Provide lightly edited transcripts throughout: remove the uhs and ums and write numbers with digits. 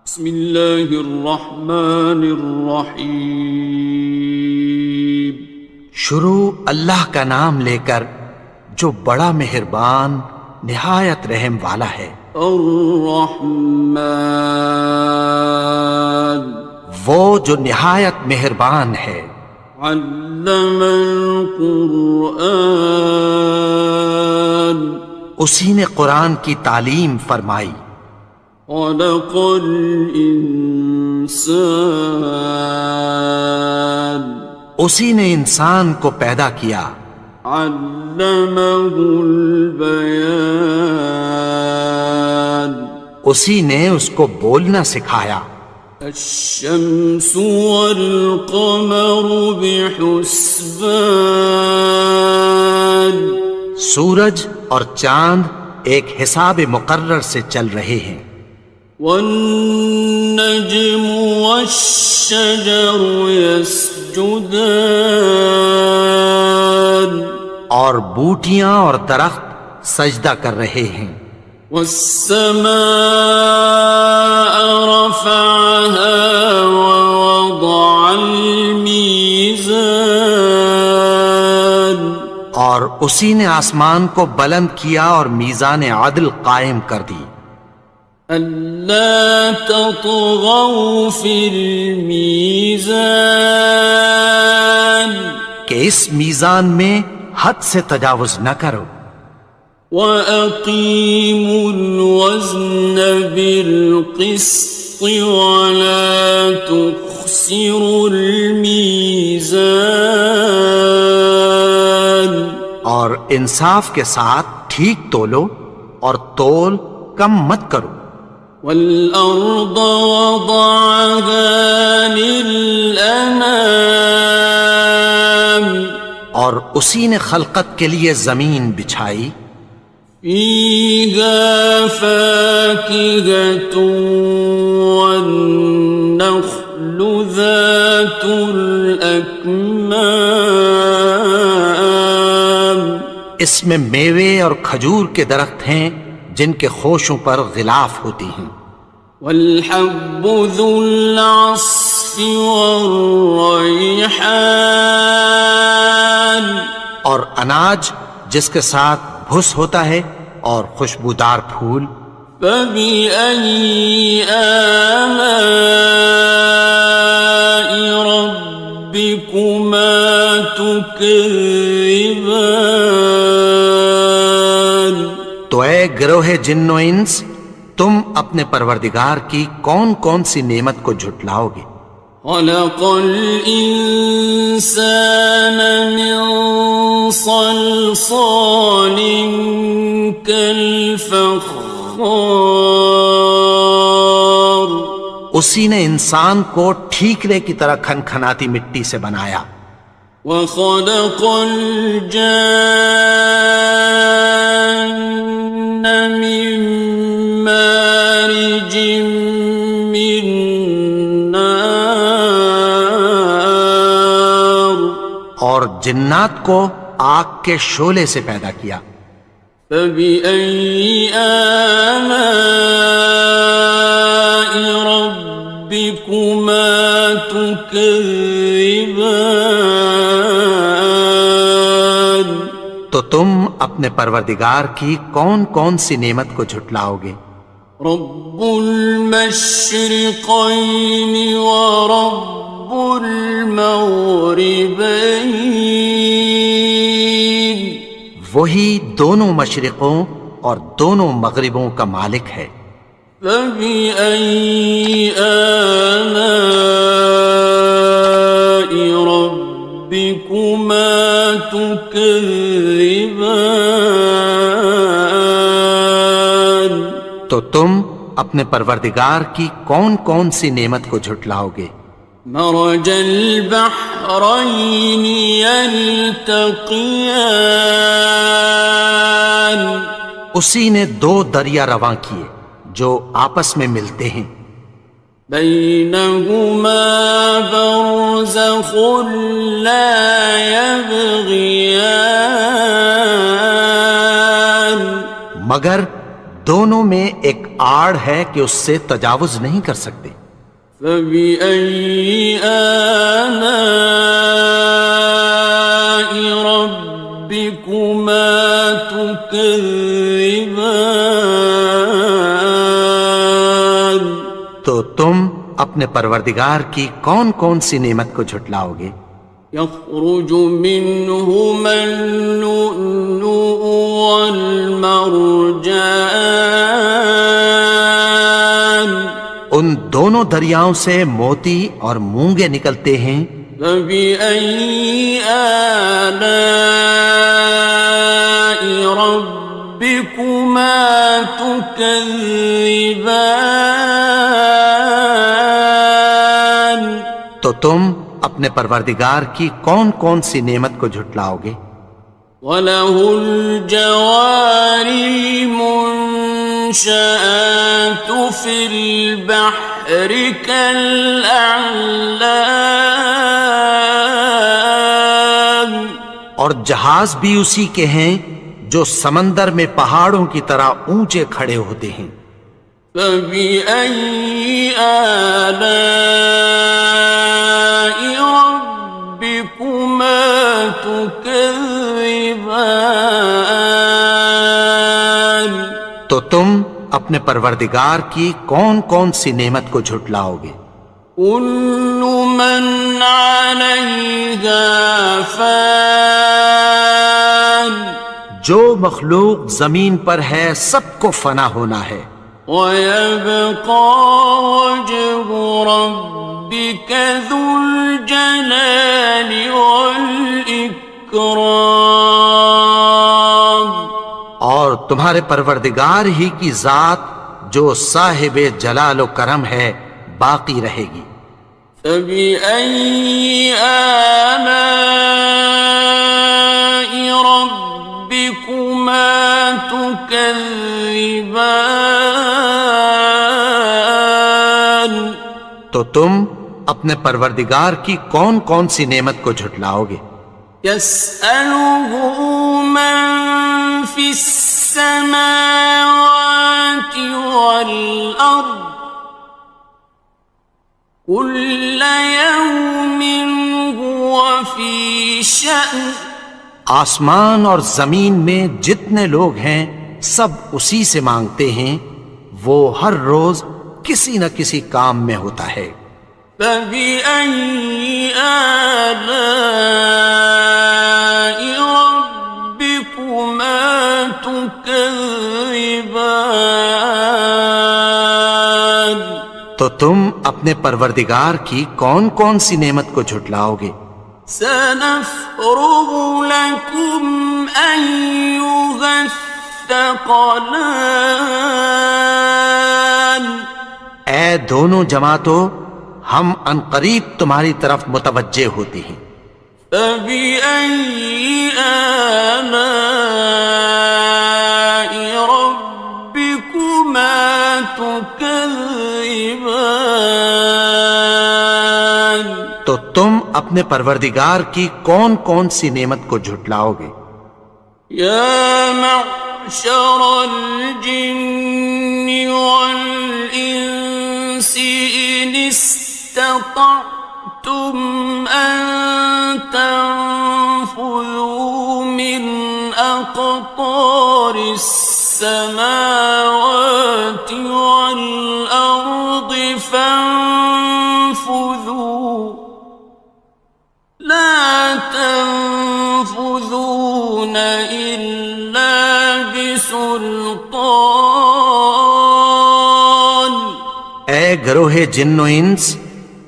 بسم اللہ الرحمن الرحیم۔ شروع اللہ کا نام لے کر جو بڑا مہربان نہایت رحم والا ہے۔ الرحمن، وہ جو نہایت مہربان ہے۔ علم القرآن، اسی نے قرآن کی تعلیم فرمائی۔ خلق الانسان، اسی نے انسان کو پیدا کیا۔ علمہ البیان، اسی نے اس کو بولنا سکھایا۔ الشمس والقمر بحسبان، سورج اور چاند ایک حساب مقرر سے چل رہے ہیں۔ والنجم والشجر يسجدان، اور بوٹیاں اور درخت سجدہ کر رہے ہیں۔ والسماء رفعها ووضع الميزان، اور اسی نے آسمان کو بلند کیا اور میزان عدل قائم کر دی۔ ألا تطغوا في الميزان، کہ اس میزان میں حد سے تجاوز نہ کرو۔ وأقيموا الوزن بالقسط ولا تخسروا الميزان، اور انصاف کے ساتھ ٹھیک تولو اور تول کم مت کرو۔ والأرض وضعها للأنام، اور اسی نے خلقت کے لیے زمین بچھائی۔ فيها فاكهة والنخل ذات الأكمام، اس میں میوے اور کھجور کے درخت ہیں جن کے خوشوں پر غلاف ہوتی ہیں۔ والحب ذو العصف والريحان، اور اناج جس کے ساتھ بھس ہوتا ہے اور خوشبودار پھول۔ فبأي آلاء ربكما تكذبان، تو اے گروہ جن و انس، تم اپنے پروردگار کی کون کون سی نعمت کو جھٹلاؤ گے؟ خلق الإنسان من صلصال كالفخار، اسی نے انسان کو ٹھیکرے کی طرح کھنکھناتی مٹی سے بنایا۔ وخلق الجان من مارج من نار، اور جنات کو آگ کے شعلے سے پیدا کیا۔ فبأي آلاء ربكما تكذبان، تو تم اپنے پروردگار کی کون کون سی نعمت کو جھٹلاؤ گے؟ رب المشرقين ورب المغربين، وہی دونوں مشرقوں اور دونوں مغربوں کا مالک ہے۔ فبأي آلاء ربكما تكذبان، تو تم اپنے پروردگار کی کون کون سی نعمت کو جھٹلاؤ گے؟ مرج البحرين يلتقيان، اسی نے دو دریا رواں کیے جو آپس میں ملتے ہیں۔ بينهما برزخ لا يبغيان، مگر دونوں میں ایک آڑ ہے کہ اس سے تجاوز نہیں کر سکتے۔ فبأي آلاء ربكما تكذبان؟ تو تم اپنے پروردگار کی کون کون سی نعمت کو جھٹلاؤ گے؟ يخرج منهما اللؤلؤ والمرجان، ان دونوں دریاؤں سے موتی اور مونگے نکلتے ہیں۔ فبأي آلاء ربكما تكذبان؟ تو تم اپنے پروردگار کی کون کون سی نعمت کو جھٹلاؤ گے؟ وَلَهُ الْجَوَارِ الْمُنشَآتُ فِي الْبَحْرِ كَالْأَعْلَامِ، اور جہاز بھی اسی کے ہیں جو سمندر میں پہاڑوں کی طرح اونچے کھڑے ہوتے ہیں۔ فَبِأَيِّ آلَاءِ رَبِّكُمَا تُكَذِّبَانِ؟ تو تم اپنے پروردگار کی کون کون سی نعمت کو جھٹلاؤ گے؟ كُلُّ مَنْ عَلَيْهَا فَانٍ، جو مخلوق زمین پر ہے سب کو فنا ہونا ہے۔ وَيَبْقَى وَجْهُ رَبِّكَ ذُو الْجَلَالِ وَالْإِكْرَامِ، اور تمہارے پروردگار ہی کی ذات جو صاحب جلال و کرم ہے باقی رہے گی۔ فَبِأَيِّ آلَاءِ رَبِّكُمَا تُكَذِّبَانِ؟ تو تم اپنے پروردگار کی کون کون سی نعمت کو جھٹلاؤ گے؟ يَسْأَلُهُ مَن فِي السَّمَاوَاتِ وَالْأَرْضِ كُلَّ يَوْمٍ هُوَ فِي شَأْنٍ، آسمان اور زمین میں جتنے لوگ ہیں سب اسی سے مانگتے ہیں، وہ ہر روز کسی نہ کسی کام میں ہوتا ہے۔ فَبِأَيِّ آلَاءِ رَبِّكُمَا تُكَذِّبَانِ؟ تو تم اپنے پروردگار کی کون کون سی نعمت کو جھٹلاؤ گے؟ سَنَفْرُغُ لَكُمْ أَيُّهَ الثَّقَلَانِ، اے دونوں جماعتوں، ہم عنقریب تمہاری طرف متوجہ ہوتے ہیں۔ فَبِأَيِّ آلَاءِ رَبِّكُمَا تُكَذِّبَانِ؟ تو تم اپنے پروردگار کی کون کون سی نعمت کو جھٹلاؤ گے؟ يَا مَعْشَرَ الْجِنِّ وَالْإِنسِ إِنِ اسْتَطَعْتُمْ أَن تَنفُذُوا مِنْ أَقْطَارِ السَّمَاوَاتِ وَالْأَرْضِ فَانفُذُوا لَا تَنفُذُونَ إِلَّا بِسُلْطَانٍ۔ اے گروہ جن و انس،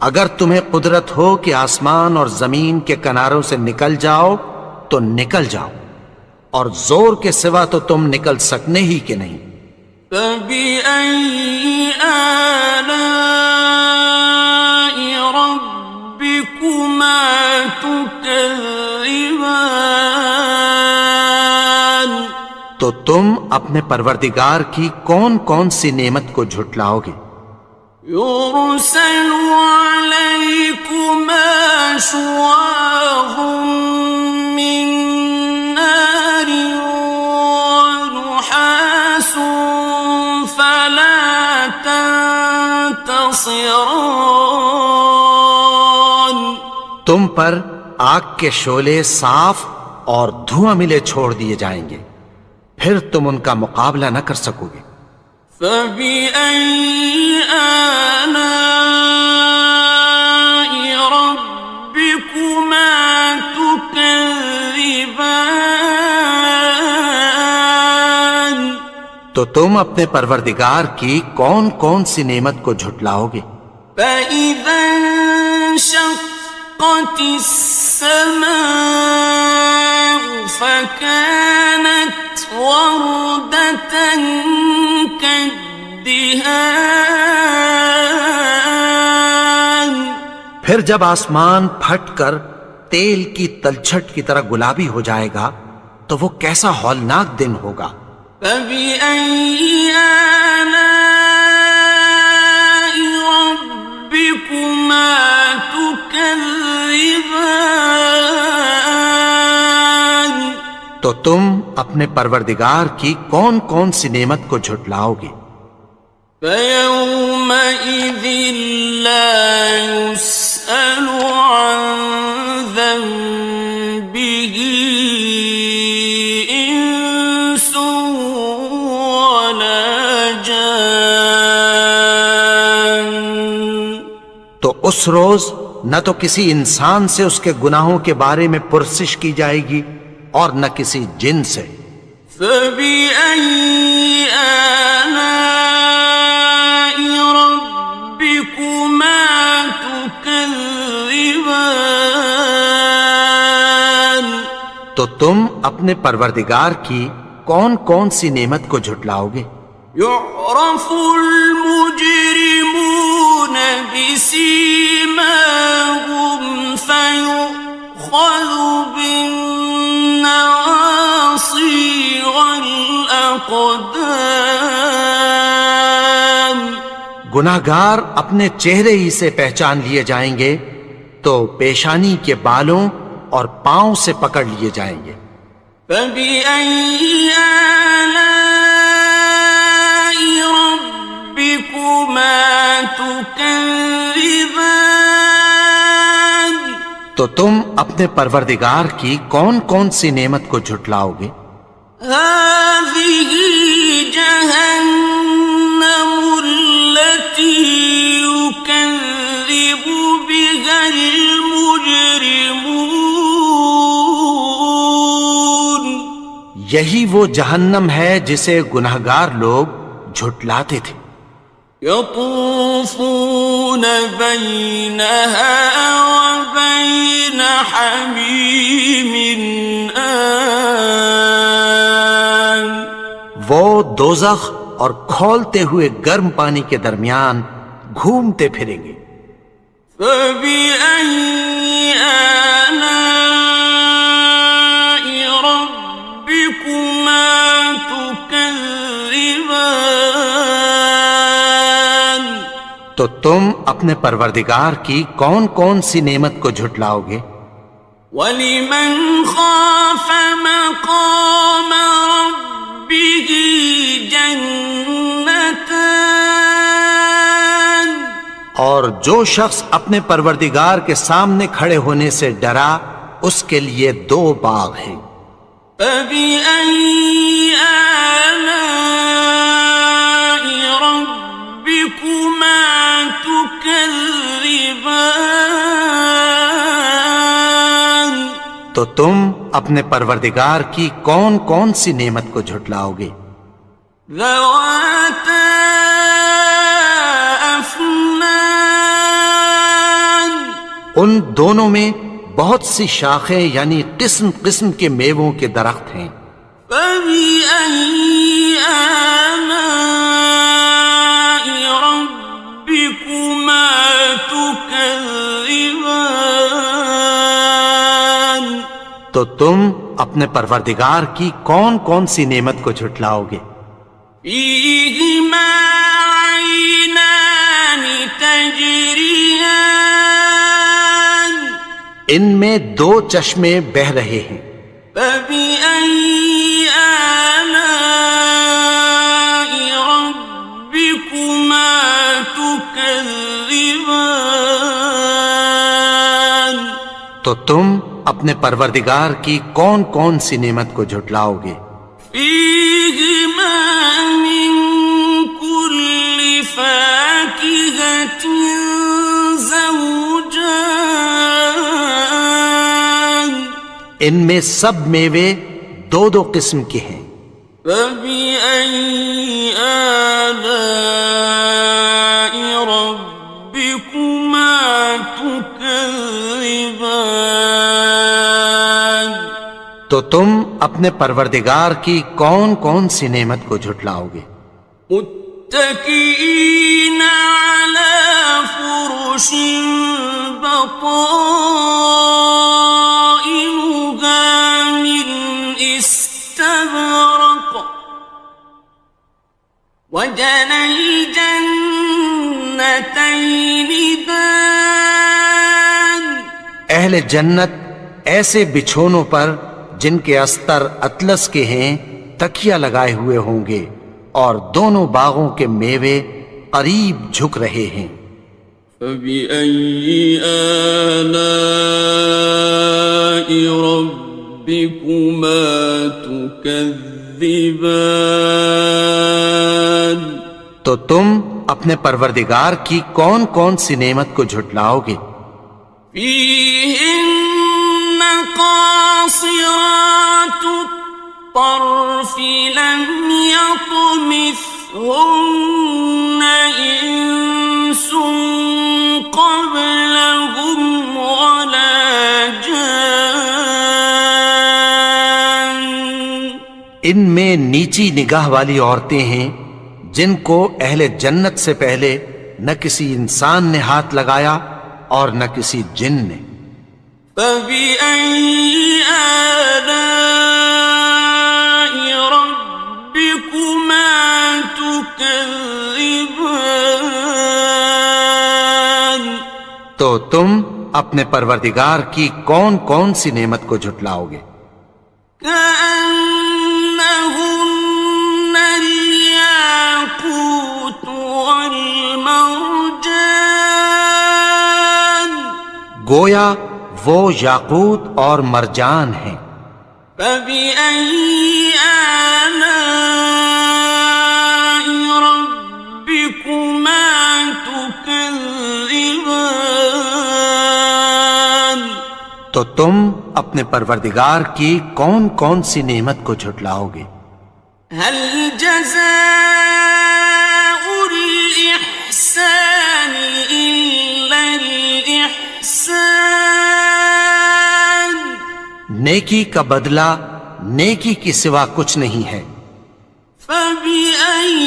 اگر تمہیں قدرت ہو کہ آسمان اور زمین کے کناروں سے نکل جاؤ تو نکل جاؤ، اور زور کے سوا تو تم نکل سکنے ہی کہ نہیں۔ فَبِأَيِّ آلَاءِ رَبِّكُمَا تُكَذِّبَانِ؟ تو تم اپنے پروردگار کی کون کون سی نعمت کو جھٹلاؤ گے؟ يُرْسَلُ عَلَيْكُمَا شُوَاظٌ مِّن نَّارٍ وَنُحَاسٌ فَلَا ناصران تم پر آگ کے شعلے صاف اور دھواں ملے چھوڑ دیے جائیں گے، پھر تم ان کا مقابلہ نہ کر سکو گے۔ فَبِأَيِّ آلَاءِ رَبِّكُمَا تُكَذِّبَانِ تو تم اپنے پروردگار کی کون کون سی نعمت کو جھٹلاؤ گے؟ فَإِذَا انشَقَّتِ السَّمَاءُ فَكَانَتْ وَرْدَةً كَالدِّهَانِ پھر جب آسمان پھٹ کر تیل کی تلچھٹ کی طرح گلابی ہو جائے گا تو وہ کیسا ہولناک دن ہوگا۔ فَبِأَيِّ آلَاءِ رَبِّكُمَا تُكَذِّبَانِ تو تم اپنے پروردگار کی کون کون سی نعمت کو جھٹلاؤ گے؟ فَيَوْمَئِذٍ لَا يُسْأَلُ عَنْ ذَنبِهِ إِنسٌ وَلَا جَانٌ تو اس روز نہ تو کسی انسان سے اس کے گناہوں کے بارے میں پرسش کی جائے گی اور نہ کسی جن سے۔ فَبِأَيِّ آلَاءِ رَبِّكُمَا تُكَذِّبَانِ تو تم اپنے پروردگار کی کون کون سی نعمت کو جھٹلاؤ گے؟ يُعْرَفُ الْمُجْرِمُونَ بِسِيمَاهُمْ فَيُؤْخَذُ بِالنَّوَاصِي وَالْأَقْدَامِ گناہگار اپنے چہرے ہی سے پہچان لیے جائیں گے تو پیشانی کے بالوں اور پاؤں سے پکڑ لیے جائیں گے۔ فَبِأَيِّ آلَاءِ رَبِّكُمَا تُكَذِّبَانِ تو تم اپنے پروردگار کی کون کون سی نعمت کو جھٹلاؤ گے؟ هَٰذِهِ جَهَنَّمُ الَّتِي يُكَذِّبُ بِهَا الْمُجْرِمُونَ یہی وہ جہنم ہے جسے گناہگار لوگ جھٹلاتے تھے۔ يَطُوفُونَ بَيْنَهَا وَبَيْنَ حَمِيمٍ آنٍ وہ دوزخ اور کھولتے ہوئے گرم پانی کے درمیان گھومتے پھریں گے۔ فَبِأَيِّ آلَاءِ رَبِّكُمَا تُكَذِّبَانِ تو تم اپنے پروردگار کی کون کون سی نعمت کو جھٹلاؤ گے؟ وَلِمَنْ خَافَ مَقَامَ رَبِّهِ جَنَّتَانِ اور جو شخص اپنے پروردگار کے سامنے کھڑے ہونے سے ڈرا اس کے لیے دو باغ ہیں۔ فَبِأَيِّ آلَاءِ رَبِّكُمَا تُكَذِّبَانِ تو تم اپنے پروردگار کی کون کون سی نعمت کو جھٹلاؤ گے؟ ذَوَاتَا أَفْنَانٍ ان دونوں میں بہت سی شاخیں یعنی قسم قسم کے میووں کے درخت ہیں۔ فَبِأَيِّ آلَاءِ رَبِّكُمَا تُكَذِّبَانِ تو تم اپنے پروردگار کی کون کون سی نعمت کو جھٹلاؤ گے؟ فِيهِمَا عَيْنَانِ تَجْرِيَانِ ان میں دو چشمے بہہ رہے ہیں۔ فَبِأَيِّ آلَاءِ رَبِّكُمَا تُكَذِّبَانِ تو تم اپنے پروردگار کی کون کون سی نعمت کو جھٹلاؤ گے؟ فيهما من كل فاكهة زوجان ان میں سب میوے دو دو قسم کے ہیں۔ فبأي آلاء ربكما تكذبان تو تم اپنے پروردگار کی کون کون سی نعمت کو جھٹلاؤ گے؟ متكئين على فرش بطائنها من استبرق وجنى الجنتين دان اہل جنت ایسے بچھونوں پر جن کے استر اطلس کے ہیں تکیہ لگائے ہوئے ہوں گے، اور دونوں باغوں کے میوے قریب جھک رہے ہیں۔ فبأي آلاء ربكما تكذبان تو تم اپنے پروردگار کی کون کون سی نعمت کو جھٹلاؤ گے؟ فيهن قاصرات الطرف لم يطمثهن إنس قبلهم ولا جان ان میں نیچی نگاہ والی عورتیں ہیں جن کو اہل جنت سے پہلے نہ کسی انسان نے ہاتھ لگایا اور نہ کسی جن نے۔ فبأي آلاء ربكما تكذبان تو تم اپنے پروردگار کی کون کون سی نعمت کو جھٹلاؤ گے؟ كأنهن الياقوت والمرجان گویا وہ یاقوت اور مرجان ہیں۔ فبأي آلاء ربكما تكذبان تو تم اپنے پروردگار کی کون کون سی نعمت کو جھٹلاؤ گے؟ هل جزاء الإحسان إلا الإحسان نیکی کا بدلہ نیکی کی سوا کچھ نہیں ہے۔ فبأي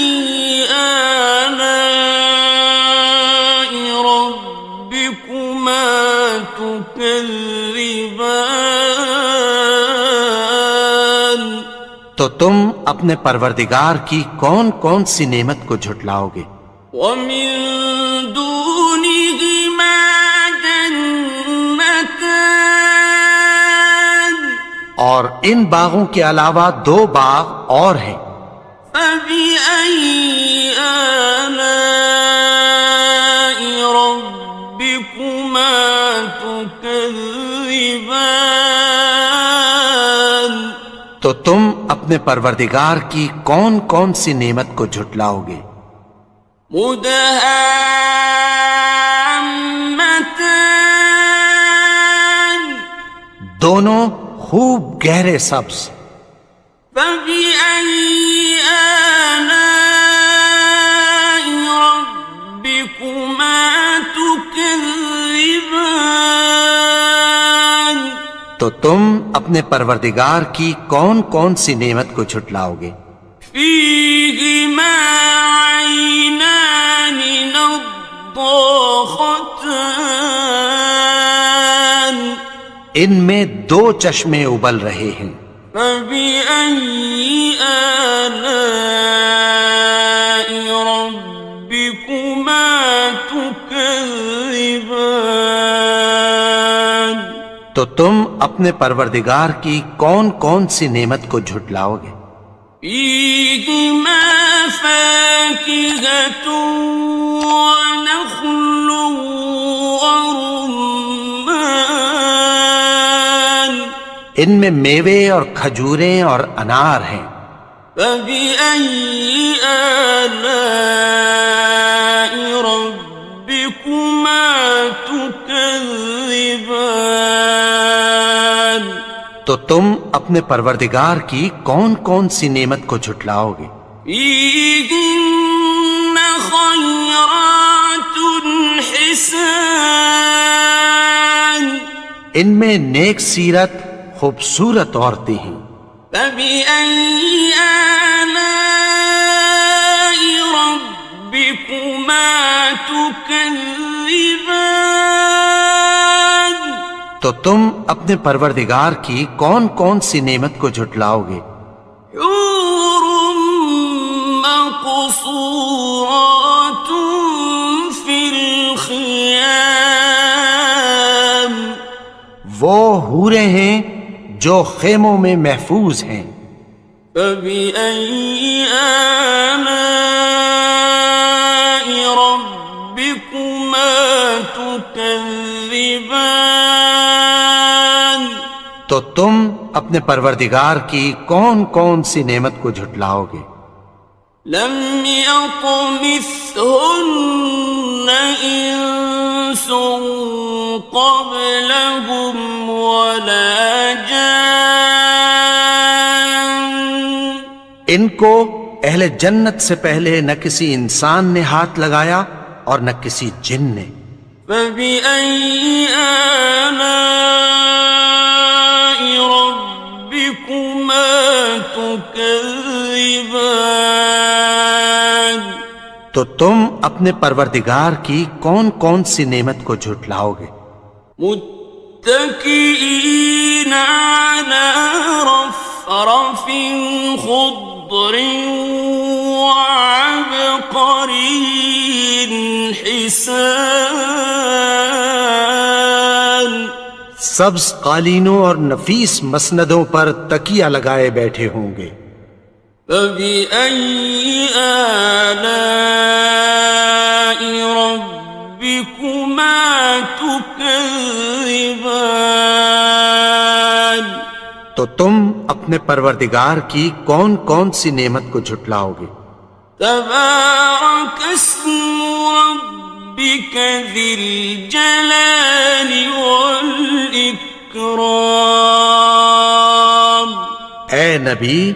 آلاء ربكما تكذبان تو تم اپنے پروردگار کی کون کون سی نعمت کو جھٹلاؤ گے؟ ومن دونهما جنتان اور ان باغوں کے علاوہ دو باغ اور ہیں۔ فبأي آلاء ربكما تكذبان تو تم اپنے پروردگار کی کون کون سی نعمت کو جھٹلاؤ گے؟ مدهامتان دونوں خوب گہرے سبز۔ فبأي آلاء ربكما تكذبان تو تم اپنے پروردگار کی کون کون سی نعمت کو جھٹلاؤ گے؟ فيهما عينان نضاختان ان میں دو چشمے ابل رہے ہیں۔ فبأي آلاء ربكما تكذبان تو تم اپنے پروردگار کی کون کون سی نعمت کو جھٹلاؤ گے؟ فيهما فاكهة ونخل ورمان ان میں میوے اور کھجوریں اور انار ہیں۔ فبأي آلاء ربكما تكذبان؟ تو تم اپنے پروردگار کی کون کون سی نعمت کو جھٹلاؤ گے؟ فيهن خيرات حسان، ان میں نیک سیرت خوبصورت عورتیں ہیں۔ فبأي آلاء ربكما تكذبان؟ تو تم اپنے پروردگار کی کون کون سی نعمت کو جھٹلاؤ گے؟ حور مقصورات في الخيام، وہ حوریں ہیں جو خیموں میں محفوظ ہیں۔ فبأي آلاء ربكما تكذبان؟ تو تم اپنے پروردگار کی کون کون سی نعمت کو جھٹلاؤ گے؟ لم يطمثهن إنس قبلهم ولا جان، ان کو اہل جنت سے پہلے نہ کسی انسان نے ہاتھ لگایا اور نہ کسی جن نے۔ فبأي آلاء ربكما تكذبان؟ تو تم اپنے پروردگار کی کون کون سی نعمت کو جھٹلاؤ گے؟ متكئين على رفرف خضر وعبقري حسان، سبز قالینوں اور نفیس مسندوں پر تکیہ لگائے بیٹھے ہوں گے۔ فبأي آلاء ربكما تكذبان؟ تو تم اپنے پروردگار کی کون کون سی نعمت کو جھٹلاؤ گے؟ تبارك اسم ربك ذي الجلال والإكرام۔ اے نبی،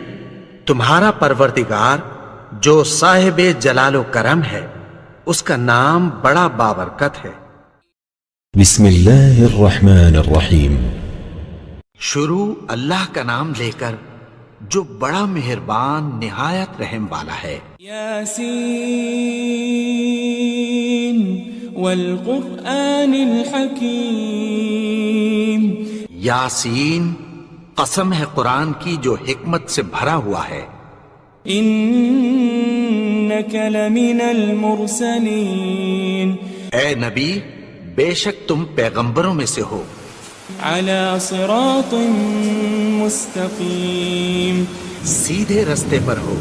تمہارا پروردگار جو صاحب جلال و کرم ہے، اس کا نام بڑا بابرکت ہے۔ بسم اللہ الرحمن الرحیم۔ شروع اللہ کا نام لے کر جو بڑا مہربان نہایت رحم والا ہے۔ یاسین والقرآن الحکیم، یاسین، قسم ہے قرآن کی جو حکمت سے بھرا ہوا ہے۔ انک لمن المرسلین، اے نبی، بے شک تم پیغمبروں میں سے ہو۔ علی صراط مستقیم، سیدھے رستے پر ہو۔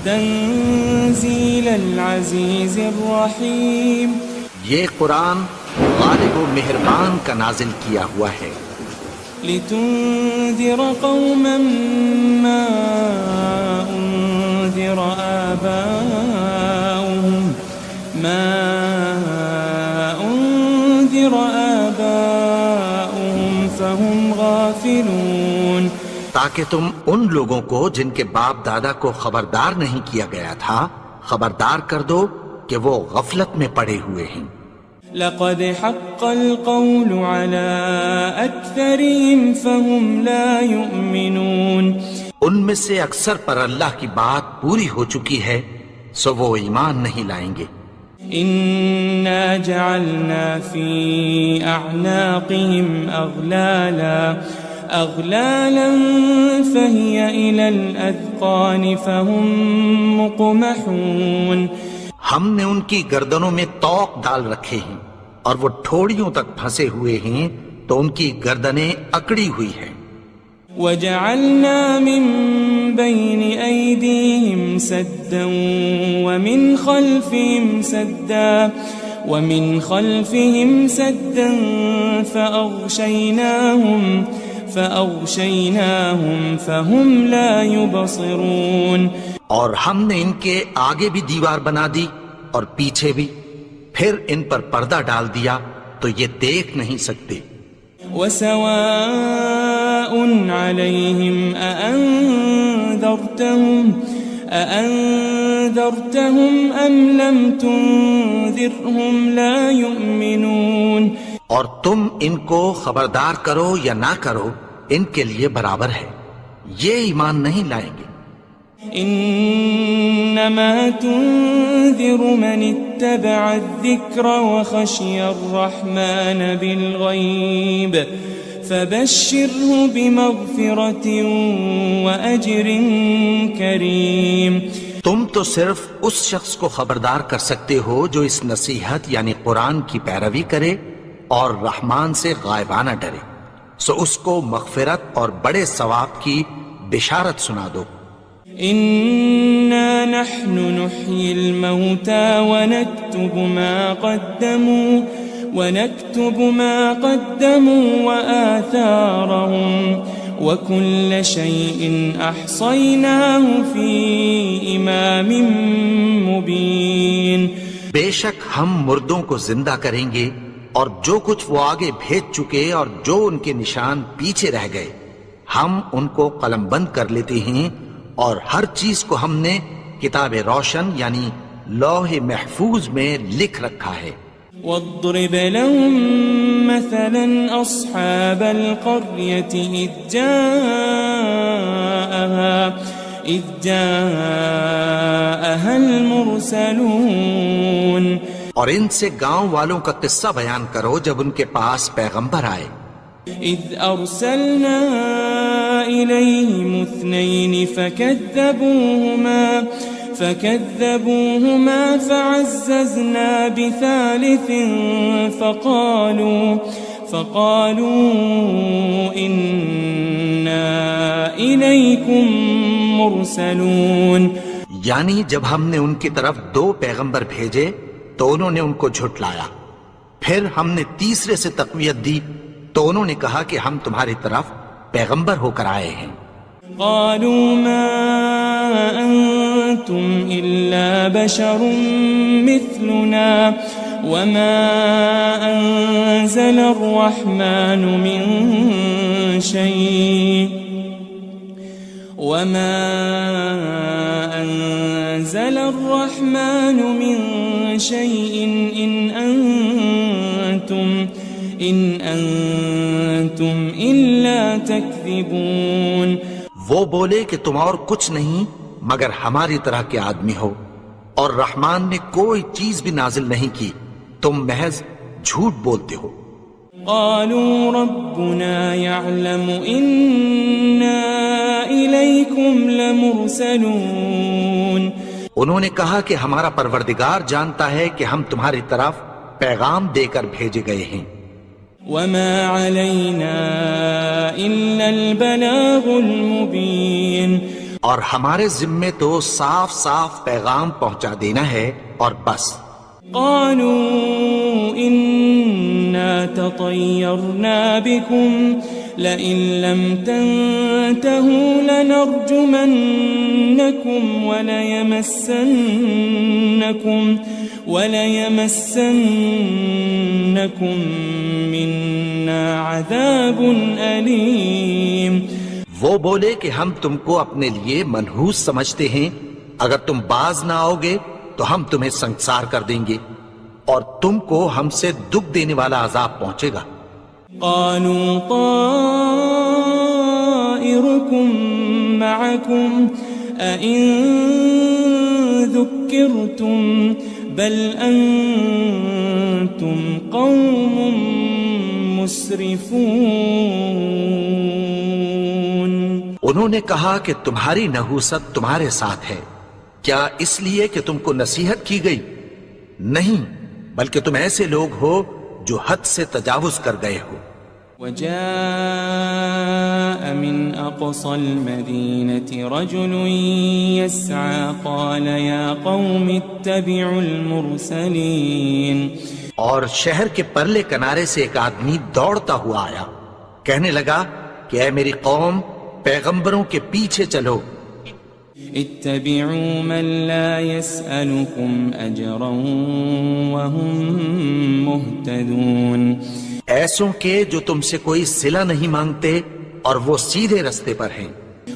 تنزیل العزیز الرحیم، یہ قرآن غالب و مہربان کا نازل کیا ہوا ہے۔ لتنذر قوما ما انذر آباؤهم فهم غافلون، تاکہ تم ان لوگوں کو جن کے باپ دادا کو خبردار نہیں کیا گیا تھا خبردار کر دو کہ وہ غفلت میں پڑے ہوئے ہیں۔ لقد حق القول على أكثرهم فهم لا يؤمنون، ان میں سے اکثر پر اللہ کی بات پوری ہو چکی ہے سو وہ ایمان نہیں لائیں گے۔ إنا جعلنا في أعناقهم أغلالا فهي إلى الأذقان فهم مقمحون، ہم نے ان کی گردنوں میں طوق ڈال رکھے ہیں اور وہ ٹھوڑیوں تک پھنسے ہوئے ہیں تو ان کی گردنیں اکڑی ہوئی ہیں۔ وجعلنا من بين أيديهم سدا ومن خلفهم سدا فأغشيناهم فهم لا يبصرون. اور ہم نے ان کے آگے بھی دیوار بنا دی اور پیچھے بھی، پھر ان پر پردہ ڈال دیا تو یہ دیکھ نہیں سکتے. وسواء عليهم أأنذرتهم أم لم تنذرهم لا يؤمنون. اور تم ان کو خبردار کرو یا نہ کرو، ان کے لیے برابر ہے، یہ ایمان نہیں لائیں گے. انما تنذر من اتبع الذکر وخشی الرحمن بالغیب فبشره بمغفرة وأجر کریم. تم تو صرف اس شخص کو خبردار کر سکتے ہو جو اس نصیحت یعنی قرآن کی پیروی کرے اور رحمان سے غائبانہ ڈرے، سو اس کو مغفرت اور بڑے ثواب کی بشارت سنا دو. إنا نحن نحيي الموتى ونكتب ما قدموا وآثارهم وكل شيء أحصيناه في إمام مبين. بے شک ہم مردوں کو زندہ کریں گے اور جو کچھ وہ آگے بھیج چکے اور جو ان کے نشان پیچھے رہ گئے ہم ان کو قلم بند کر لیتے ہیں، اور ہر چیز کو ہم نے کتاب روشن یعنی لوح محفوظ میں لکھ رکھا ہے. واضرب لهم مثلا أصحاب القرية إذ جاءها المرسلون. اور ان سے گاؤں والوں کا قصہ بیان کرو جب ان کے پاس پیغمبر آئے. إذ أرسلنا إليهم 2 فكذبوهما فعززنا بثالث فقالوا إنا إليكم مرسلون. یعنی جب ہم نے ان کی طرف 2 پیغمبر بھیجے تو انہوں نے ان کو جھٹلایا، پھر ہم نے تیسرے سے تقویت دی تو انہوں نے کہا کہ ہم تمہاری طرف پیغمبر ہو کر آئے ہیں. قالوا ما أنتم إلا بشر مثلنا وما أنزل الرحمن من شيء إن أنتم إلا تكذبون. وہ بولے کہ تم اور کچھ نہیں مگر ہماری طرح کے آدمی ہو، اور رحمان نے کوئی چیز بھی نازل نہیں کی، تم محض جھوٹ بولتے ہو. قالوا ربنا يعلم إنا إليكم لمرسلون. انہوں نے کہا کہ ہمارا پروردگار جانتا ہے کہ ہم تمہاری طرف پیغام دے کر بھیجے گئے ہیں. وما علينا إلا البلاغ المبين. اور ہمارے ذمے تو صاف صاف پیغام پہنچا دینا ہے اور بس. قالوا إنا تطيرنا بكم لئن لم تنتهوا لنرجمنكم وليمسنكم منا عذاب أليم. وہ بولے کہ ہم تم کو اپنے لیے منحوس سمجھتے ہیں، اگر تم باز نہ آؤ گے تو ہم تمہیں سنگسار کر دیں گے اور تم کو ہم سے دکھ دینے والا عذاب پہنچے گا. قالوا طائركم معكم أئن ذكرتم بل أنتم قوم مسرفون. انہوں نے کہا کہ تمہاری نحوست تمہارے ساتھ ہے، کیا اس لیے کہ تم کو نصیحت کی گئی؟ نہیں، بلکہ تم ایسے لوگ ہو جو حد سے تجاوز کر گئے ہو. وجاء من أقصى المدينة رجل يسعى قال يا قوم اتبعوا المرسلين. اور شہر کے پرلے کنارے سے ایک آدمی دوڑتا ہوا آیا، کہنے لگا کہ اے میری قوم پیغمبروں کے پیچھے چلو، اتبعوا من لا يسألكم أجرا وهم مهتدون، ایسوں کے جو تم سے کوئی صلہ نہیں مانگتے اور وہ سیدھے رستے پر ہیں۔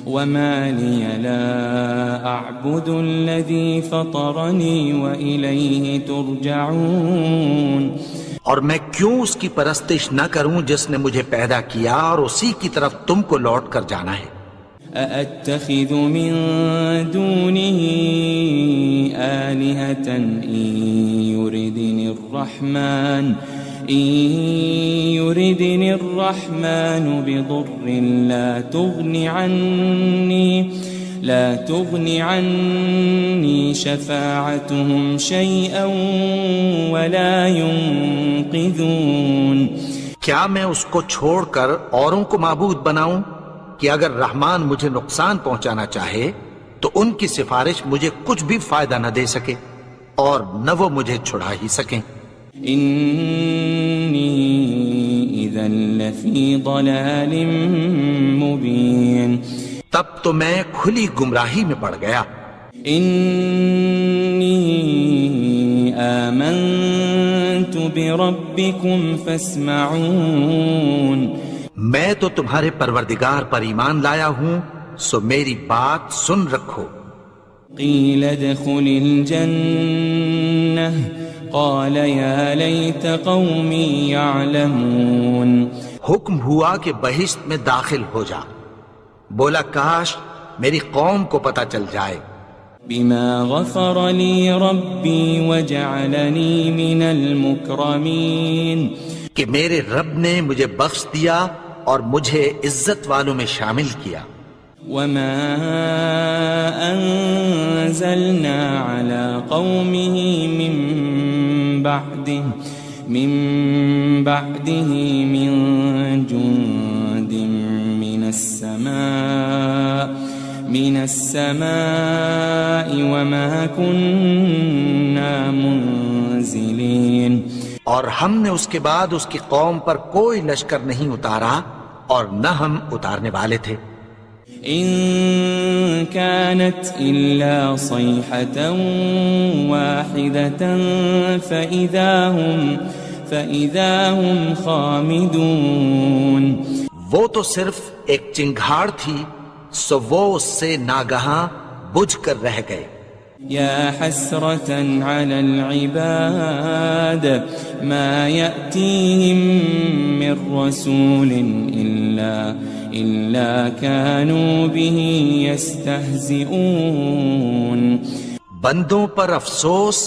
وما لي لا أعبد الذي فطرني وإليه ترجعون، اور میں کیوں اس کی پرستش نہ کروں جس نے مجھے پیدا کیا اور اسی کی طرف تم کو لوٹ کر جانا ہے۔ أأتخذ من دونه آلهة إن يردني الرحمن بضر لا تغني عني شفاعتهم شيئا ولا ينقذون، کیا میں اس کو چھوڑ کر اوروں کو معبود بناؤں کہ اگر رحمان مجھے نقصان پہنچانا چاہے تو ان کی سفارش مجھے کچھ بھی فائدہ نہ دے سکے اور نہ وہ مجھے چھڑا ہی سکیں۔ إني إذا لفي ضلال مبين، تب تو میں کھلی گمراہی میں پڑ گیا۔ إني آمنت بربكم فاسمعون، میں تو تمہارے پروردگار پر ایمان لایا ہوں، سو میری بات سن رکھو۔ قيل ادخل الجنة قال يا ليت قومي يعلمون، حکم ہوا کہ بہشت میں داخل ہو جا، بولا کاش میری قوم کو پتہ چل جائے۔ بما غفر لي ربي وجعلني من المكرمين، کہ میرے رب نے مجھے بخش دیا اور مجھے عزت والوں میں شامل کیا۔ وما أنزلنا على قومه من بعده من جند من السماء وما كنا منزلين، اور ہم نے اس کے بعد اس کی قوم پر کوئی لشکر نہیں اتارا اور نہ ہم اتارنے والے تھے۔ إن كانت إلا صيحة واحدة فإذا هم خامدون، وہ تو صرف ایک چنگھاڑ تھی، سو وہ اس سے ناگہاں بجھ کر رہ گئے۔ يا حسرة على العباد ما يأتيهم من رسول إلا كانوا به يستهزئون، بندوں پر افسوس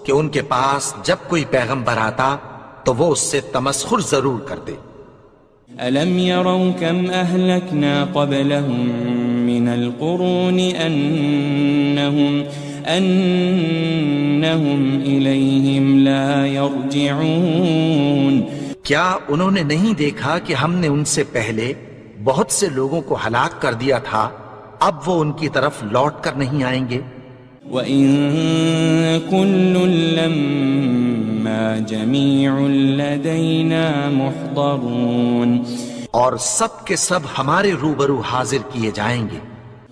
کہ ان کے پاس جب کوئی پیغمبر آتا تو وہ اس سے تمسخر ضرور کرتے۔ ألم يروا كم أهلكنا قبلهم من القرون أنهم إليهم لا يرجعون، کیا انہوں نے نہیں دیکھا کہ ہم نے ان سے پہلے بہت سے لوگوں کو ہلاک کر دیا تھا، اب وہ ان کی طرف لوٹ کر نہیں آئیں گے۔ وَإِن كُلٌّ لَمَّا جَمِيعٌ لَدَيْنَا مُحْضَرُونَ، اور سب کے سب ہمارے روبرو حاضر کیے جائیں گے۔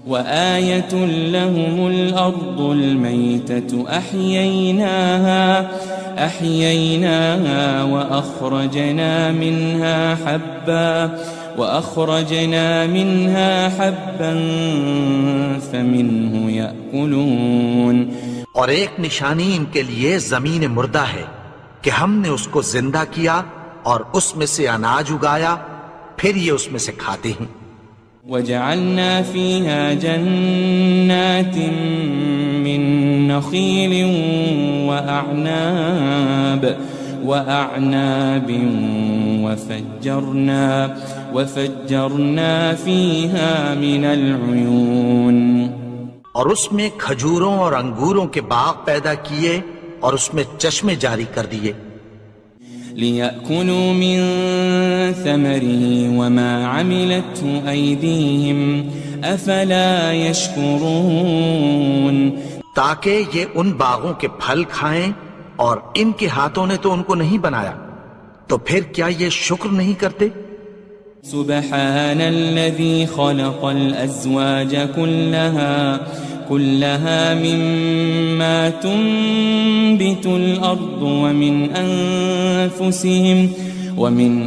وَآيَةٌ لَهُمُ الْأَرْضُ الْمَيْتَةُ أَحْيَيْنَاهَا وَأَخْرَجْنَا مِنْهَا حَبًّا فَمِنْهُ يَأْكُلُونَ، اور ایک نشانی ان کے لیے زمین مردہ ہے کہ ہم نے اس کو زندہ کیا اور اس میں سے اناج اگایا، پھر یہ اس میں سے کھاتے ہیں۔ وَجَعَلْنَا فِيهَا جَنَّاتٍ مِّن نَخِيلٍ وَأَعْنَابٍ وَفَجَّرْنَا فِيهَا مِنَ الْعُيُونِ، اور اس میں کھجوروں اور انگوروں کے باغ پیدا کیے اور اس میں چشمے جاری کر دیے۔ لِيَأْكُلُوا مِن ثَمَرِهِ وَمَا عَمِلَتْهُ أَيْدِيهِمْ أَفَلَا يَشْكُرُونَ، تاکہ یہ ان باغوں کے پھل کھائیں اور ان کے ہاتھوں نے تو ان کو نہیں بنایا، تو پھر کیا یہ شکر نہیں کرتے؟ سبحان الذي خلق الأزواج كلها مما تنبت الأرض ومن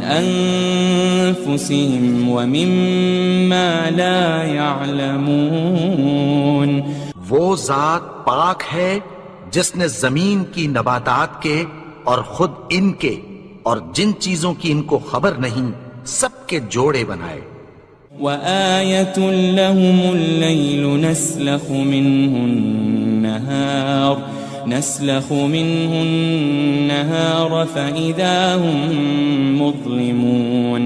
أنفسهم ومما لا يعلمون. وہ ذات پاک ہے جس نے زمین کی نباتات کے اور خود ان کے اور جن چیزوں کی ان کو خبر نہیں سب کے جوڑے بنائے. وآية لهم الليل نسلخ منه النهار فإذا هم مظلمون.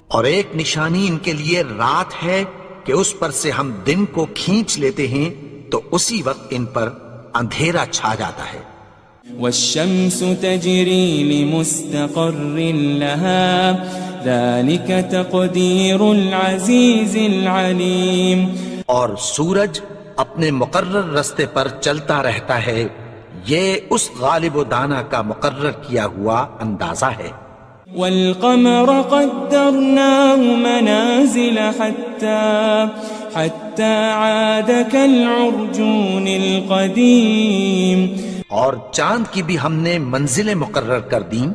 اور ایک نشانی ان کے لیے رات ہے کہ اس پر سے ہم دن کو کھینچ لیتے ہیں تو اسی وقت ان پر اندھیرا چھا جاتا ہے. والشمس تجري لمستقر لها ذلك تقدير العزيز العليم. اور سورج اپنے مقرر رستے پر چلتا رہتا ہے، یہ اس غالب و دانا کا مقرر کیا ہوا اندازہ ہے. والقمر قدرناه منازل حتى عاد كالعرجون القديم. اور چاند کی بھی ہم نے منزلیں مقرر کر دیں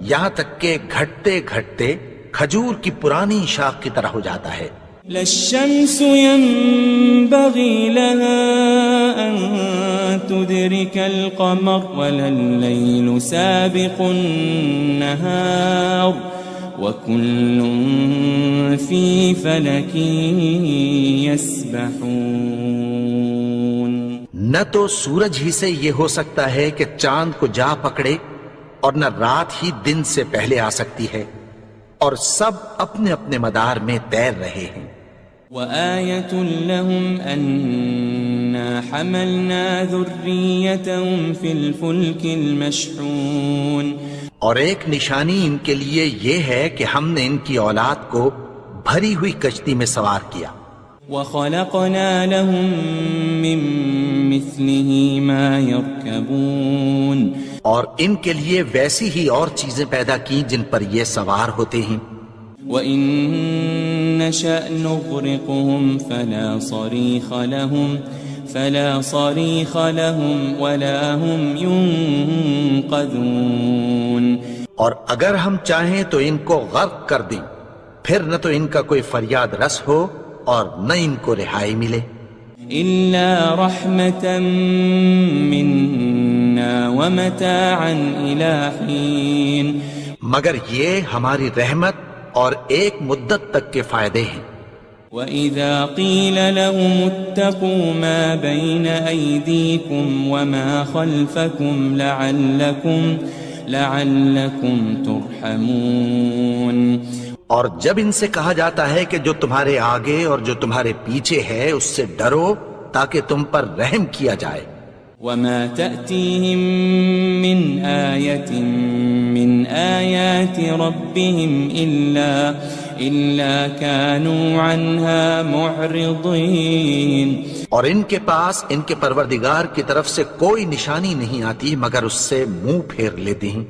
یہاں تک کہ گھٹتے گھٹتے کھجور کی پرانی شاخ کی طرح ہو جاتا ہے. لا الشمس ينبغي لها أن تدرك القمر ولا الليل سابق النهار وكل في فلك يسبحون. نہ تو سورج ہی سے یہ ہو سکتا ہے کہ چاند کو جا پکڑے اور نہ رات ہی دن سے پہلے آ سکتی ہے، اور سب اپنے اپنے مدار میں تیر رہے ہیں. وآية لهم أنا حملنا ذريتهم في الفلك المشحون. اور ایک نشانی ان کے لیے یہ ہے کہ ہم نے ان کی اولاد کو بھری ہوئی کشتی میں سوار کیا. وخلقنا لهم من مثله ما يركبون. اور ان کے لیے ویسی ہی اور چیزیں پیدا کی جن پر یہ سوار ہوتے ہیں. وَإِن نَّشَأْ نُغْرِقْهُمْ فَلَا صَرِيخَ لَهُمْ وَلَا هُمْ يُنقَذُونَ. اور اگر ہم چاہیں تو ان کو غرق کر دیں، پھر نہ تو ان کا کوئی فریاد رس ہو اور نہ ان کو رہائی ملے. إِلَّا رَحْمَةً مِّنَّا وَمَتَاعًا إِلَى حِينٍ. مگر یہ ہماری رحمت اور ایک مدت تک کے فائدے ہیں. وَإِذَا قِيلَ لَهُمُ اتَّقُوا مَا بَيْنَ أَيْدِيكُمْ وَمَا خَلْفَكُمْ لَعَلَّكُمْ تُرْحَمُونَ. اور جب ان سے کہا جاتا ہے کہ جو تمہارے آگے اور جو تمہارے پیچھے ہے اس سے ڈرو تاکہ تم پر رحم کیا جائے. وَمَا تَأْتِيهِم مِّنْ آيَةٍ مِّنْ آيَاتِ رَبِّهِمْ إِلَّا كَانُوا عَنْهَا مُعْرِضِينَ. اور ان کے پاس ان کے پروردگار کی طرف سے کوئی نشانی نہیں آتی مگر اس سے منہ پھیر لیتے ہیں.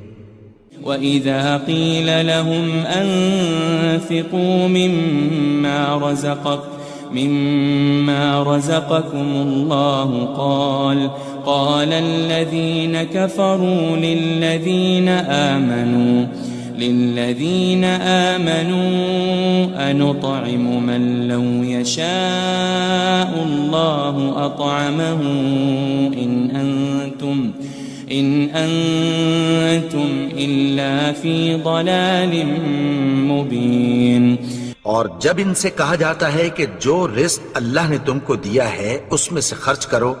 وَإِذَا قِيلَ لَهُمْ أَنفِقُوا مِمَّا رَزَقَكُمُ اللَّهُ قَالَ الَّذِينَ كَفَرُوا لِلَّذِينَ آمَنُوا أَنُطْعِمُ مَن لَّوْ يَشَاءُ اللَّهُ أَطْعَمَهُ إِنْ أَنْتُمْ إِلَّا فِي ضَلَالٍ مُبِينٍ. اور جب ان سے کہا جاتا ہے کہ جو رزق اللہ نے تم کو دیا ہے اس میں سے خرچ کرو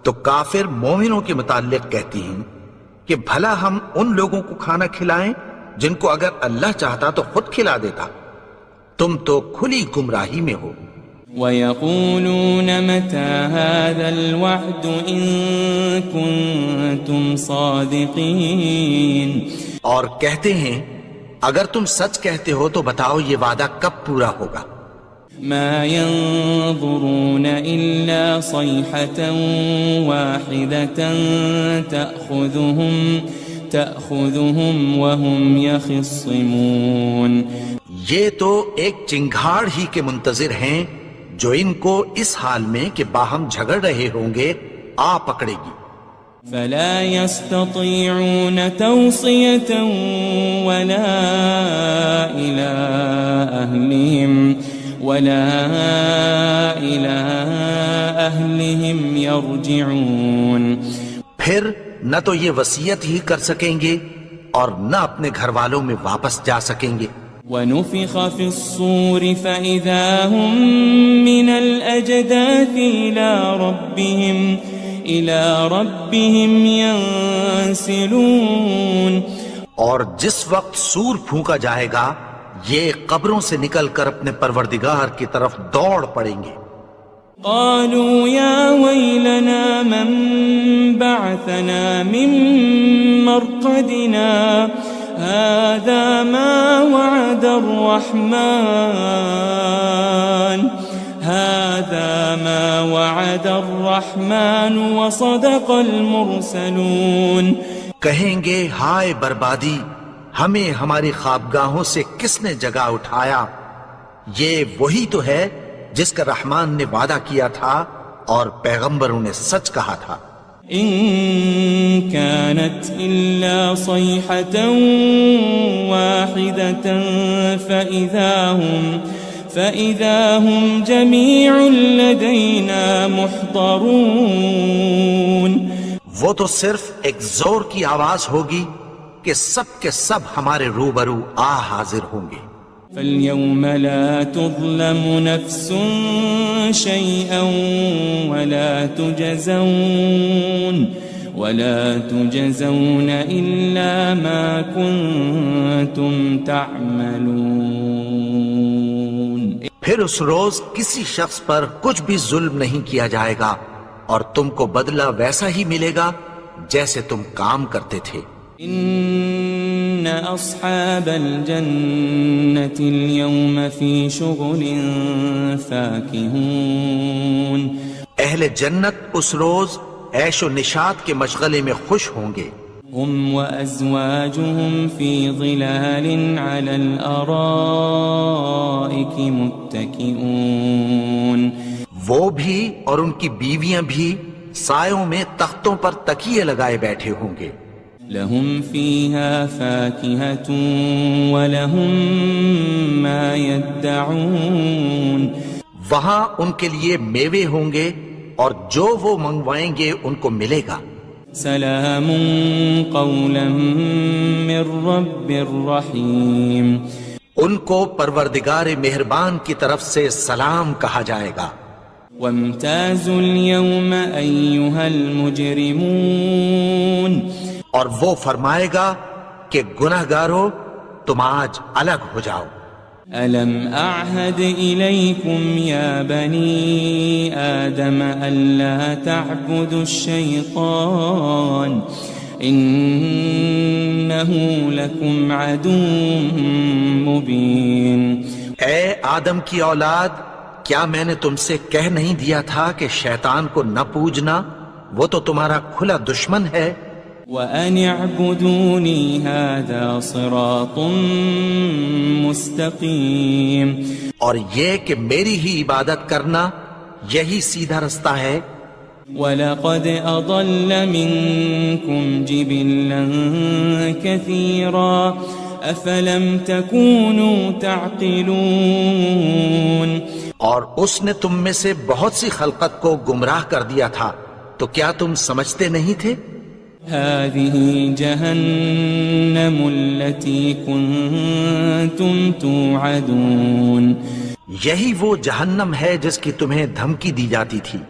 تو کافر مومنوں کے متعلق کہتی ہیں کہ بھلا ہم ان لوگوں کو کھانا کھلائیں جن کو اگر اللہ چاہتا تو خود کھلا دیتا. تم تو کھلی گمراہی میں ہو. وَيَقُولُونَ مَتَى هَذَا الْوَعْدُ إِن كُنتُمْ صَادِقِينَ. اور کہتے ہیں اگر تم سچ کہتے ہو تو بتاؤ یہ وعدہ کب پورا ہوگا. مَا يَنظُرُونَ إِلَّا صَيْحَةً وَاحِدَةً تَأْخُذُهُمْ وَهُمْ يَخِصِّمُونَ. یہ تو ایک چنگھاڑ ہی کے منتظر ہیں جو ان کو اس حال میں کہ باہم جھگڑ رہے ہوں گے آ پکڑے گی. فلا يستطيعون توصية ولا إلى أهلهم يرجعون. پھر نہ تو یہ وصیت ہی کر سکیں گے اور نہ اپنے گھر والوں میں واپس جا سکیں گے. ونفخ في الصور فإذا هم من الأجداث إلى ربهم ينسلون. اور جس وقت سور پھونکا جائے گا یہ قبروں سے نکل کر اپنے پروردگار کی طرف دوڑ پڑیں گے. قالوا يا ويلنا من بعثنا من مرقدنا هذا ما وعد الرحمن وصدق المرسلون. کہیں گے ہائے بربادی، ہمیں ہماری خوابگاہوں سے کس نے جگا اٹھایا؟ یہ وہی تو ہے جس کا رحمان نے وعدہ کیا تھا اور پیغمبروں نے سچ کہا تھا. إن كانت إلا صيحة واحدة فإذا هم جميع لدينا محضرون. وہ تو صرف ایک زور کی آواز ہوگی کہ سب کے سب ہمارے روبرو حاضر ہوں گے. فاليوم لا تظلم نفس شيئا ولا تجزون إلا ما كنتم تعملون. پھر اس روز کسی شخص پر کچھ بھی ظلم نہیں کیا جائے گا اور تم کو بدلہ ویسا ہی ملے گا جیسے تم کام کرتے تھے. إن أصحاب الجنة اليوم في شغل فاكهون. اہل جنت اس روز عیش و نشاط کے مشغلے میں خوش ہوں گے. هم وأزواجهم في ظلال على الأرائك متكئون. وہ بھی اور ان کی بیویاں بھی سایوں میں تختوں پر تکیے لگائے بیٹھے ہوں گے. لهم فيها فاكهة ولهم ما يدعون. وہاں ان کے لیے میوے ہوں گے اور جو وہ منگوائیں گے ان کو ملے گا. سلام قولا من رب رحیم. ان کو پروردگار مہربان کی طرف سے سلام کہا جائے گا. وامتازوا اليوم أيها المجرمون. اور وہ فرمائے گا کہ گناہگارو تم آج الگ ہو جاؤ. ألم أعهد إليكم يا بني آدم ألا تعبدوا الشيطان إنه لكم عدو مبين. اے آدم کی اولاد، کیا میں نے تم سے کہہ نہیں دیا تھا کہ شیطان کو نہ پوجنا؟ وہ تو تمہارا کھلا دشمن ہے. وَأَنِ اعْبُدُونِي هَذَا صِرَاطٌ مُسْتَقِيمٌ. اور یہ کہ میری ہی عبادت کرنا یہی سیدھا رستہ ہے. وَلَقَدْ أَضَلَّ مِنْكُمْ جِبِلًّا كَثِيرًا أَفَلَمْ تَكُونُوا تَعْقِلُونَ. اور اس نے تم میں سے بہت سی خلقت کو گمراہ کر دیا تھا، تو کیا تم سمجھتے نہیں تھے؟ هذه جهنم التي كنتم توعدون. یہی وہ جہنم ہے جس کی تمہیں دھمکی دی جاتی تھی.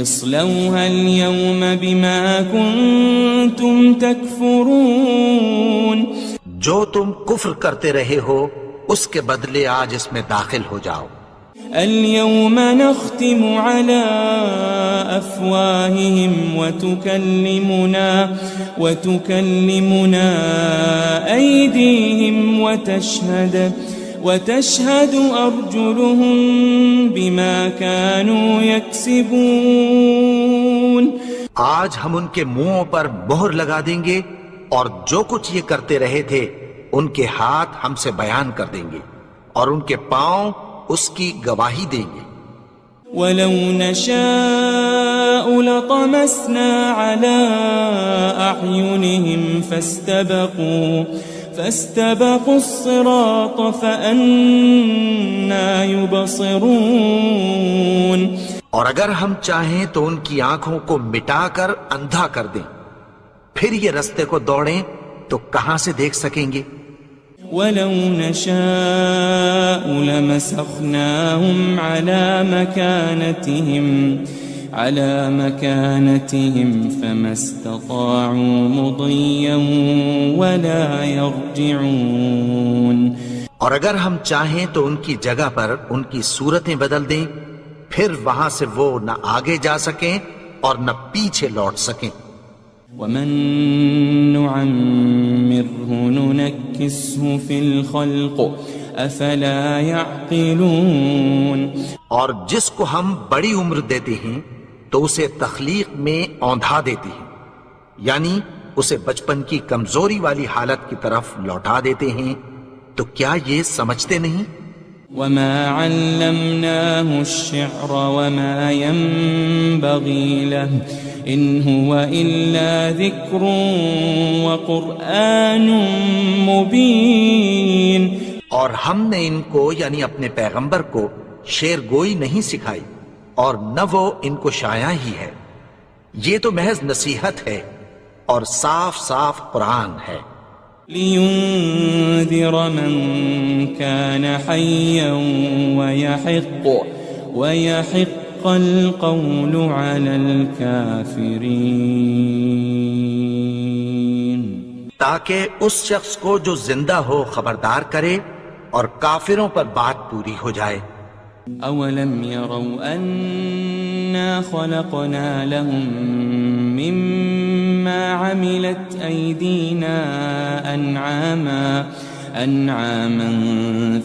اصلوها اليوم بما كنتم تكفرون. جو تم کفر کرتے رہے ہو اس کے بدلے آج اس میں داخل ہو جاؤ. اليوم نختم على أفواههم وتكلمنا أيديهم وتشهد أرجلهم بما كانوا يكسبون. آج ہم ان کے منہوں پر مہر لگا دیں گے اور جو کچھ یہ کرتے رہے تھے ان کے ہاتھ ہم سے بیان کر دیں گے. اور ان کے پاؤں اس کی گواہی دیں گے۔ وَلَوْ نَشَاءُ لَطَمَسْنَا عَلَىٰ أَعْيُنِهِمْ فَاسْتَبَقُوا الصِّرَاطَ فَأَنَّىٰ يُبْصِرُونَ۔ اور اگر ہم چاہیں تو ان کی آنکھوں کو مٹا کر اندھا کر دیں، پھر یہ رستے کو دوڑیں تو کہاں سے دیکھ سکیں گے؟ وَلَوْ نَشَاءُ لَمَسَخْنَاهُمْ عَلَىٰ مَكَانَتِهِمْ فَمَا اسْتَطَاعُوا مُضِيًّا وَلَا يَرْجِعُونَ۔ اور اگر ہم چاہیں تو ان کی جگہ پر ان کی صورتیں بدل دیں، پھر وہاں سے وہ نہ آگے جا سکیں اور نہ پیچھے لوٹ سکیں۔ وَمَن نُّعَمِّرْهُ نُنَكِّسْهُ فِي الْخَلْقِ أَفَلَا يَعْقِلُونَ۔ اور جس کو ہم بڑی عمر دیتے ہیں تو اسے تخلیق میں اوندھا دیتے ہیں، یعنی اسے بچپن کی کمزوری والی حالت کی طرف لوٹا دیتے ہیں، تو کیا یہ سمجھتے نہیں؟ وَمَا عَلَّمْنَاهُ الشِّعْرَ وَمَا يَنبَغِي لَهُ إِنْ هُوَ إِلَّا ذِكْرٌ وَقُرْآنٌ مُبِينٌ۔ اور ہم نے ان کو یعنی اپنے پیغمبر کو شعر گوئی نہیں سکھائی، اور نہ وہ ان کو شایع ہی ہے، یہ تو محض نصیحت ہے اور صاف صاف قرآن ہے۔ لِيُنذِرَ مَن كَانَ حَيًّا وَيَحِقَّ الْقَوْلُ عَلَى الْكَافِرِينَ۔ تاکہ اس شخص کو جو زندہ ہو خبردار کرے اور کافروں پر بات پوری ہو جائے۔ أَوَلَمْ يَرَوْا أَنَّا خَلَقْنَا لَهُم مِّمَّا عَمِلَتْ أَيْدِينَا أَنْعَامًا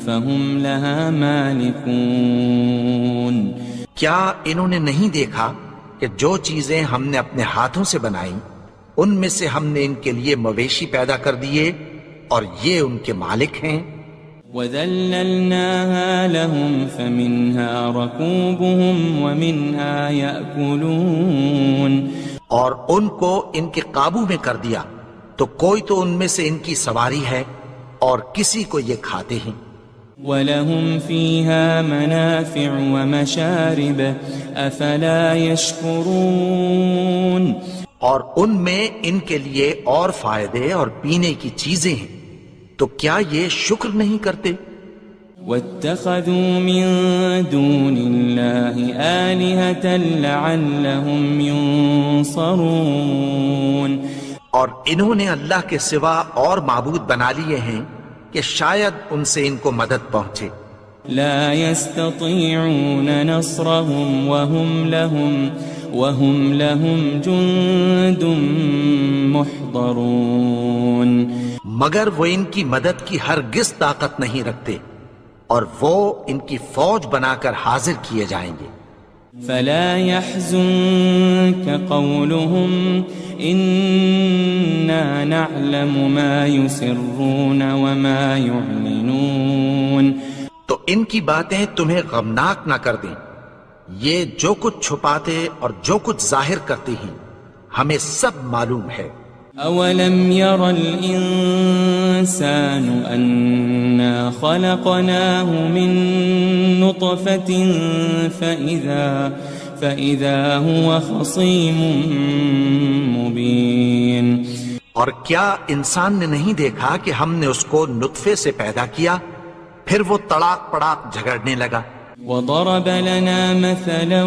فَهُمْ لَهَا مَالِكُونَ۔ کیا انہوں نے نہیں دیکھا کہ جو چیزیں ہم نے اپنے ہاتھوں سے بنائیں ان میں سے ہم نے ان کے لیے مویشی پیدا کر دیے اور یہ ان کے مالک ہیں۔ وَذَلَّلْنَاهَا لَهُمْ فَمِنْهَا رَكُوبُهُمْ وَمِنْهَا يَأْكُلُونَ۔ اور ان کو ان کے قابو میں کر دیا تو کوئی تو ان میں سے ان کی سواری ہے اور کسی کو یہ کھاتے ہیں۔ وَلَهُمْ فِيهَا مَنَافِعُ وَمَشَارِبُ أَفَلَا يَشْكُرُونَ۔ اور ان میں ان کے لیے اور فائدے اور پینے کی چیزیں ہیں، تو کیا یہ شکر نہیں کرتے؟ وَاتَّخَذُوا مِن دُونِ اللَّهِ آلِهَةً لَعَلَّهُمْ يُنصَرُونَ۔ اور انہوں نے اللہ کے سوا اور معبود بنا لیے ہیں کہ شاید ان سے ان کو مدد پہنچے۔ لا يستطيعون نصرهم وهم لهم جند محضرون۔ مگر وہ ان کی مدد کی ہرگز طاقت نہیں رکھتے اور وہ ان کی فوج بنا کر حاضر کیے جائیں گے۔ فلا يحزنك قولهم إنا نعلم ما يسرون وما يعلنون۔ تو ان کی باتیں تمہیں غمناک نہ کر دیں، یہ جو کچھ چھپاتے اور جو کچھ ظاہر کرتے ہیں ہمیں سب معلوم ہے۔ أولم ير الإنسان أنا خلقناه من نطفة فإذا هو خصيم مبين۔ اور کیا انسان نے نہیں دیکھا کہ ہم نے اس کو نطفے سے پیدا کیا، پھر وہ تڑاک پڑاک جھگڑنے لگا۔ وضرب لنا مثلا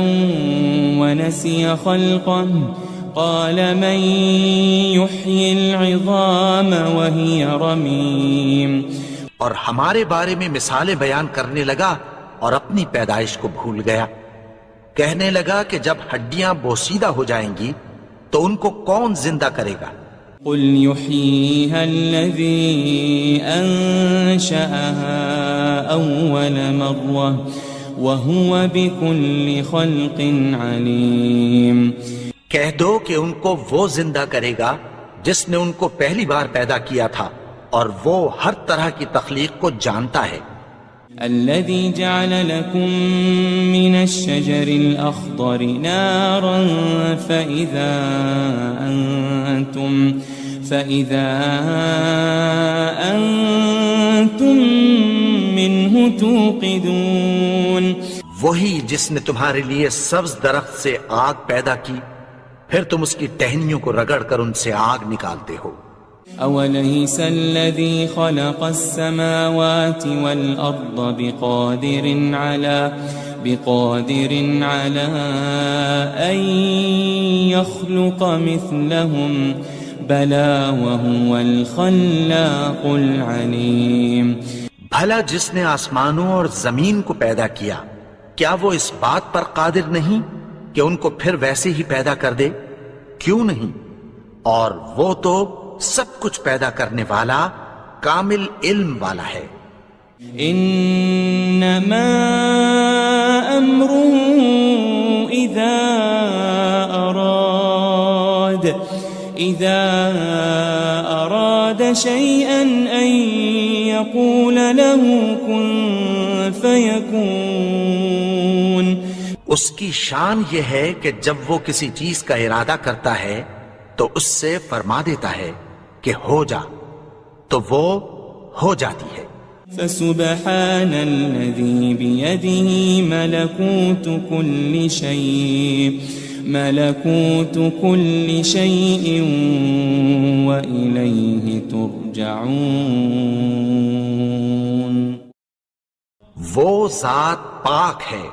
ونسي خلقه قال من يحيي العظام وهي رميم۔ اور ہمارے بارے میں مثالیں بیان کرنے لگا اور اپنی پیدائش کو بھول گیا۔ کہنے لگا کہ جب ہڈیاں بوسیدہ ہو جائیں گی تو ان کو کون زندہ کرے گا؟ قل يحييها الذي أنشأها أول مرة وهو بكل خلق عليم۔ کہہ دو کہ ان کو وہ زندہ کرے گا جس نے ان کو پہلی بار پیدا کیا تھا اور وہ ہر طرح کی تخلیق کو جانتا ہے۔ الذي جعل لكم من الشجر الأخضر نارا فإذا أنتم منه توقدون. وہی جس نے تمہارے لیے سبز درخت سے آگ پیدا کی، پھر تم اس کی ٹہنیوں کو رگڑ کر ان سے آگ نکالتے ہو. أوليس الذي خلق السماوات والأرض بقادر على أن يخلق مثلهم بلى وهو الخلاق العليم. بھلا جس نے آسمانوں اور زمین کو پیدا کیا، کیا وہ اس بات پر قادر نہیں کہ ان کو پھر ویسے ہی پیدا کر دے؟ کیوں نہیں؟ اور وہ تو سب کچھ پیدا کرنے والا، کامل علم والا ہے. انما امره اذا اراد شيئا ان يقول له كن فيكون. اس کی شان یہ ہے کہ جب وہ کسی چیز کا ارادہ کرتا ہے تو اس سے فرما دیتا ہے کہ ہو جا، تو وہ ہو جاتی ہے. فسبحان الذي بيده ملكوت كل شيء وإليه ترجعون. وہ ذات پاک ہے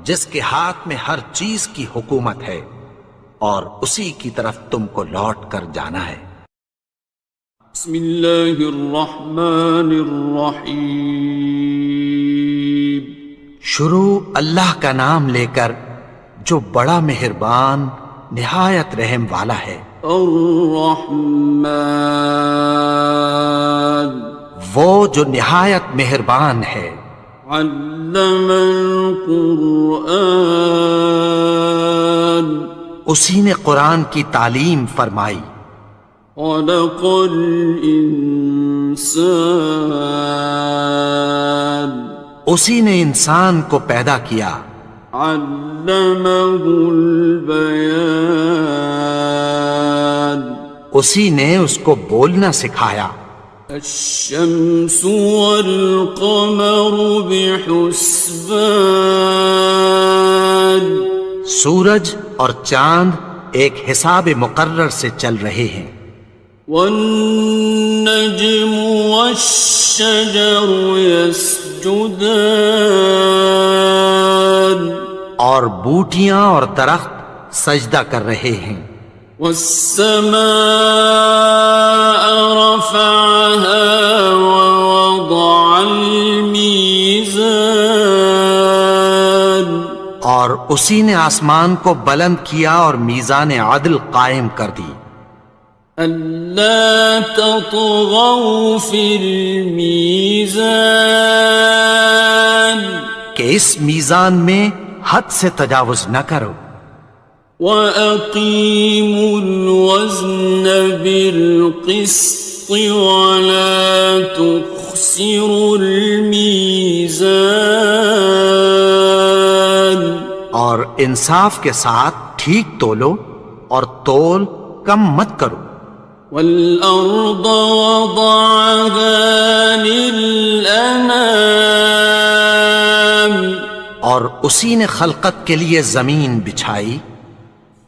جس کے ہاتھ میں ہر چیز کی حکومت ہے، اور اسی کی طرف تم کو لوٹ کر جانا ہے. بسم اللہ الرحمن الرحیم. شروع اللہ کا نام لے کر جو بڑا مہربان نہایت رحم والا ہے. الرحمن وہ جو نہایت مہربان ہے. علم القرآن اسی نے قرآن کی تعلیم فرمائی. خلق الانسان اسی نے انسان کو پیدا کیا. علمہ البیان اسی نے اس کو بولنا سکھایا. الشمس والقمر بحسبان سورج اور چاند ایک حساب مقرر سے چل رہے ہیں. والنجم والشجر يسجدان اور بوٹیاں اور درخت سجدہ کر رہے ہیں. والسماء رفعها ووضع الميزان اور اسی نے آسمان کو بلند کیا اور میزان عدل قائم کر دی. ألا تطغوا في الميزان کہ اس میزان میں حد سے تجاوز نہ کرو. وَأَقِيمُوا الْوَزْنَ بِالْقِسْطِ وَلَا تُخْسِرُوا الْمِيزَانَ اور انصاف کے ساتھ ٹھیک تولو اور تول کم مت کرو. وَالْأَرْضَ وَضَعَهَا لِلْأَنَامِ اور اسی نے خلقت کے لیے زمین بچھائی.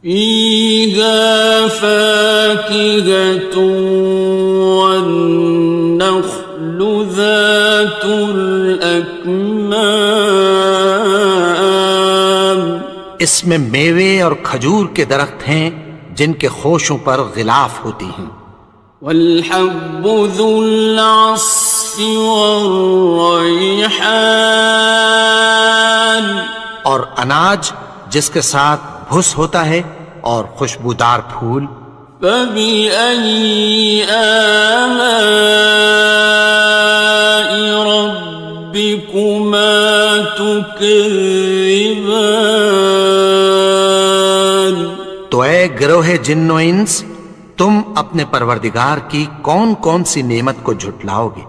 فِيهَا فَاكِهَةٌ وَالنَّخْلُ ذَاتُ الْأَكْمَامِ اس میں میوے اور کھجور کے درخت ہیں جن کے خوشوں پر غلاف ہوتی ہیں. وَالْحَبُّ ذُو الْعَصْفِ وَالرَّيْحَانِ اور اناج جس کے ساتھ بھس ہوتا ہے اور خوشبودار پھول. فَبِأَيِّ آلَاءِ رَبِّكُمَا تُكَذِّبَانِ تو اے گروہ جن و انس، تم اپنے پروردگار کی کون کون سی نعمت کو جھٹلاؤ گے؟